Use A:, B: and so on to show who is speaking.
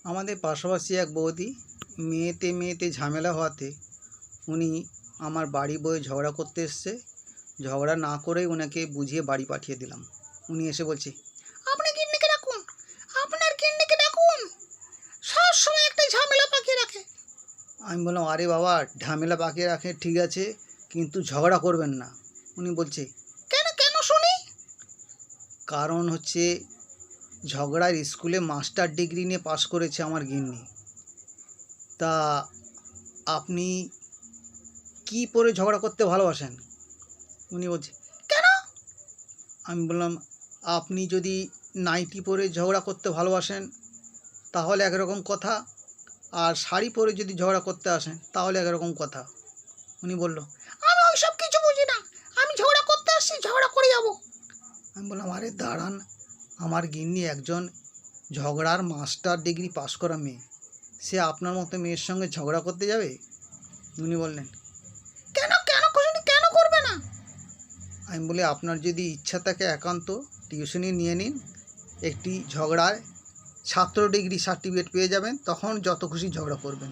A: আমাদের পাশাপাশি এক বৌদি মেয়েতে ঝামেলা হওয়াতে উনি আমার বাড়ি বয়ে ঝগড়া করতে এসছে। ঝগড়া না করেই ওনাকে বুঝিয়ে বাড়ি পাঠিয়ে দিলাম। উনি এসে বলছে,
B: আপনি গিন্নিকে ডাকুন, আপনার গিন্নিকে ডাকুন, সবসময় একটা ঝামেলা পাকিয়ে রাখে।
A: আমি বললাম, আরে বাবা, ঝামেলা পাকিয়ে রাখে ঠিক আছে, কিন্তু ঝগড়া করবেন না। উনি বলছে,
B: কেন কেন শুনি?
A: কারণ হচ্ছে ঝগড়ার স্কুলে মাস্টার ডিগ্রি নিয়ে পাশ করেছে আমার গিন্নি। তা আপনি কি পরে ঝগড়া করতে ভালোবাসেন? উনি বলছে,
B: কেন?
A: আমি বললাম, আপনি যদি নাইটি পরে ঝগড়া করতে ভালোবাসেন তাহলে একরকম কথা, আর শাড়ি পরে যদি ঝগড়া করতে আসেন তাহলে একরকম কথা। উনি বলল,
B: আমি ওইসব কিছু বুঝি না, আমি ঝগড়া করতে আসছি, ঝগড়া করে যাবো।
A: আমি বললাম, আরে দাঁড়ান, আমার গিন্নি একজন ঝগড়ার মাস্টার ডিগ্রি পাশ করা মেয়ে, সে আপনার মতো মেয়ের সঙ্গে ঝগড়া করতে যাবে? উনি বললেন,
B: কেন কেন খুশি কেন করবে না?
A: আমি বলি, আপনার যদি ইচ্ছা থাকে একান্ত টিউশনি নিয়ে নিন, একটি ঝগড়ায় ছাত্র ডিগ্রি সার্টিফিকেট পেয়ে যাবেন, তখন যত খুশি ঝগড়া করবেন।